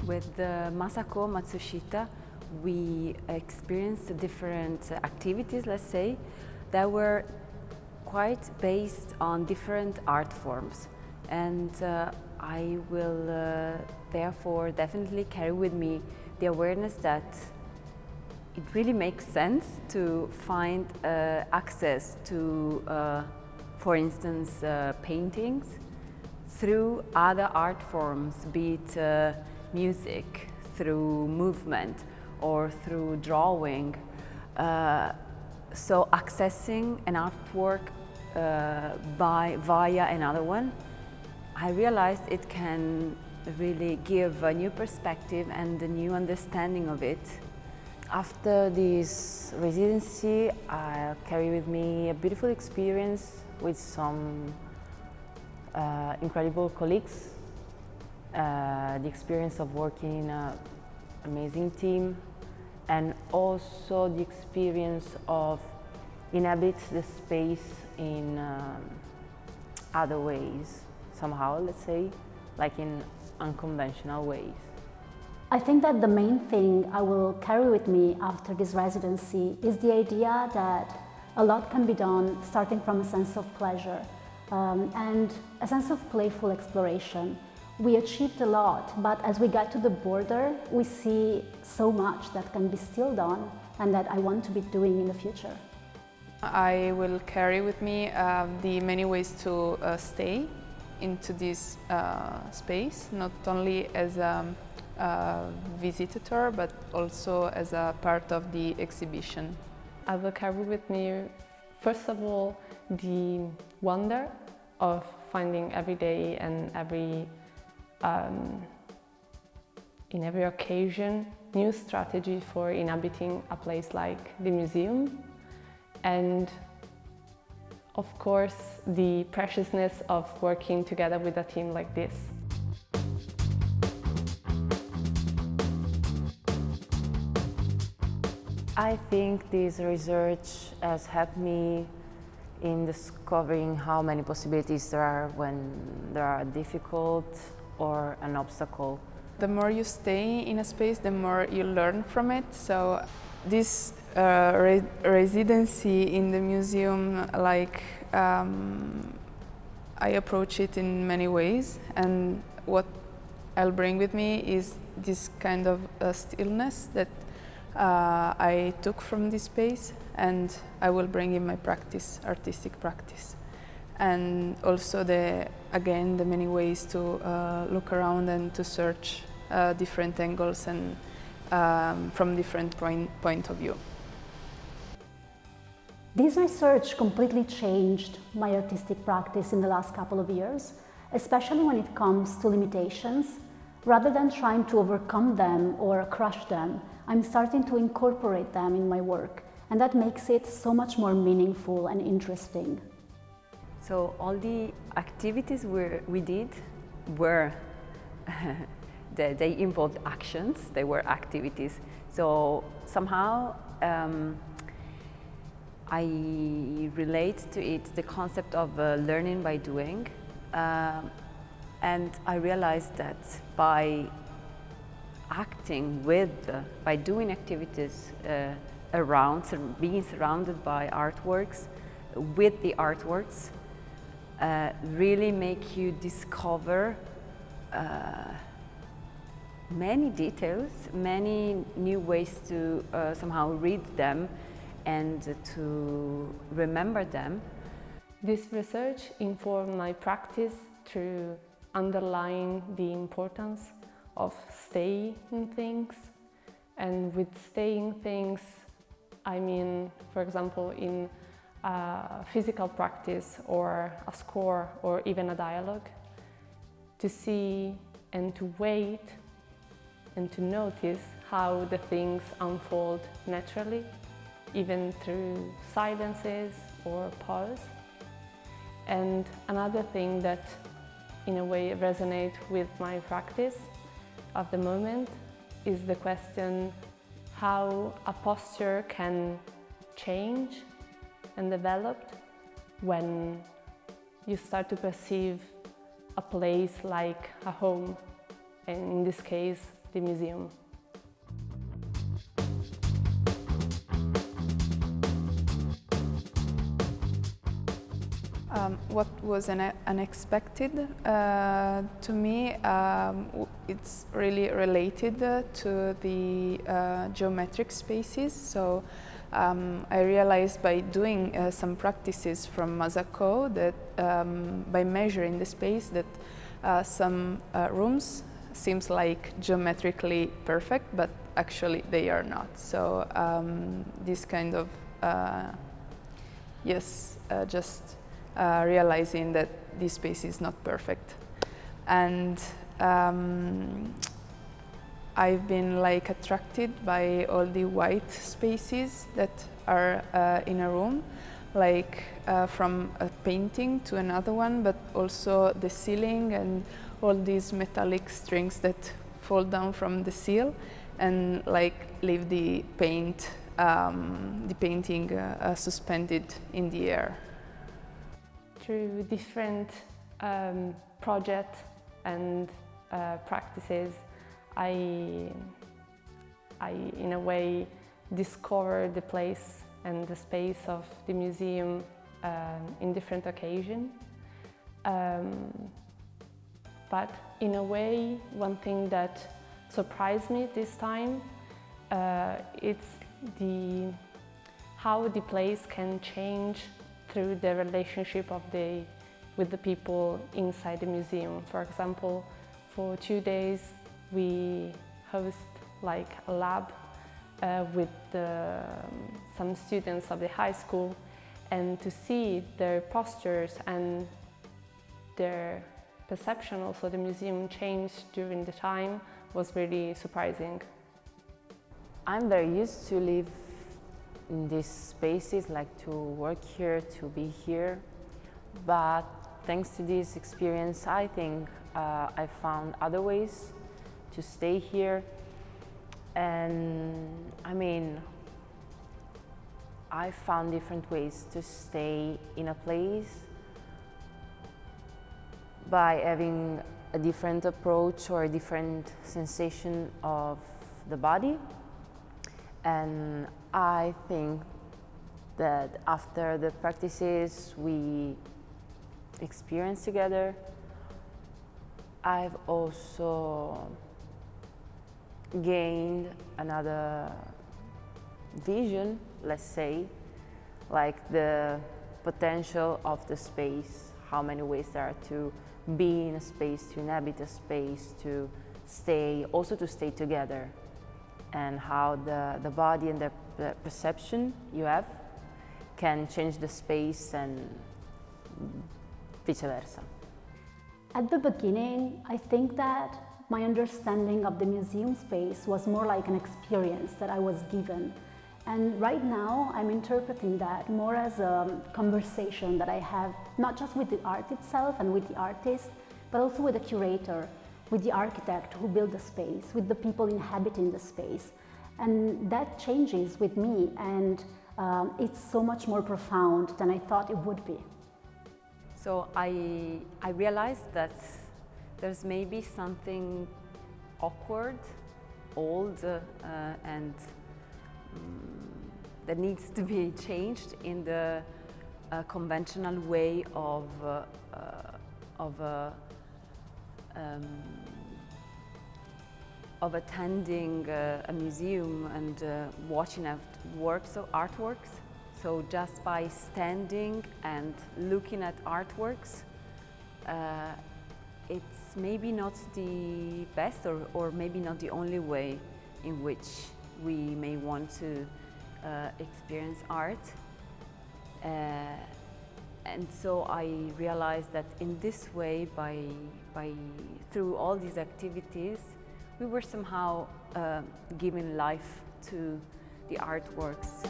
With Masako Matsushita, we experienced different activities, let's say, that were quite based on different art forms. And I will therefore definitely carry with me the awareness that it really makes sense to find access to, for instance, paintings through other art forms, be it music, through movement, or through drawing. So accessing an artwork via another one, I realized it can really give a new perspective and a new understanding of it. After this residency, I carry with me a beautiful experience with some incredible colleagues, the experience of working in an amazing team, and also the experience of inhabit the space in other ways, somehow, let's say, like in unconventional ways. I think that the main thing I will carry with me after this residency is the idea that a lot can be done starting from a sense of pleasure and a sense of playful exploration. We achieved a lot, but as we get to the border, we see so much that can be still done and that I want to be doing in the future. I will carry with me the many ways to stay into this space, not only as a visitor, but also as a part of the exhibition. I will carry with me, first of all, the wonder of finding every day and in every occasion new strategy for inhabiting a place like the museum, and of course the preciousness of working together with a team like this. I think this research has helped me in discovering how many possibilities there are when there are difficult or an obstacle. The more you stay in a space, the more you learn from it. So this residency in the museum, I approach it in many ways, and what I'll bring with me is this kind of stillness that I took from this space, and I will bring in my practice, artistic practice. And also the many ways to look around and to search different angles and from different point of view. This research completely changed my artistic practice in the last couple of years, especially when it comes to limitations. Rather than trying to overcome them or crush them, I'm starting to incorporate them in my work, and that makes it so much more meaningful and interesting. So all the activities we did were, they involved actions, they were activities. So somehow I relate to it the concept of learning by doing. And I realized that by acting with, by doing activities around, being surrounded by artworks, with the artworks, really make you discover many details, many new ways to somehow read them and to remember them. This research informed my practice through underlying the importance of staying things. And with staying things, I mean, for example, in a physical practice or a score or even a dialogue, to see and to wait and to notice how the things unfold naturally, even through silences or pause. And another thing that in a way resonates with my practice of the moment is the question how a posture can change and develop when you start to perceive a place like a home, and in this case, the museum. What was unexpected to me, it's really related to the geometric spaces. So I realized by doing some practices from Masako that by measuring the space that some rooms seems like geometrically perfect, but actually they are not. So this kind of just realizing that this space is not perfect. And I've been like attracted by all the white spaces that are in a room, like from a painting to another one, but also the ceiling and all these metallic strings that fall down from the seal and like leave the painting suspended in the air. Through different projects and practices, I in a way discovered the place and the space of the museum in different occasions. But in a way, one thing that surprised me this time, it's how the place can change through the relationship with the people inside the museum. For example, for 2 days we host like a lab with some students of the high school, and to see their postures and their perception also the museum changed during the time was really surprising. I'm very used to live in these spaces, like to work here, to be here. But thanks to this experience, I think I found other ways to stay here. And I mean, I found different ways to stay in a place by having a different approach or a different sensation of the body. And I think that after the practices we experienced together, I've also gained another vision, let's say, like the potential of the space, how many ways there are to be in a space, to inhabit a space, to stay, also to stay together, and how the body and the perception you have can change the space and vice versa. At the beginning, I think that my understanding of the museum space was more like an experience that I was given. And right now, I'm interpreting that more as a conversation that I have, not just with the art itself and with the artist, but also with the curator, with the architect who built the space, with the people inhabiting the space. And that changes with me, and it's so much more profound than I thought it would be. So I realized that there's maybe something awkward, old, and that needs to be changed in the conventional way of attending a museum and watching artworks. So just by standing and looking at artworks, it's maybe not the best or maybe not the only way in which we may want to experience art. And so I realized that in this way, through all these activities, we were somehow giving life to the artworks.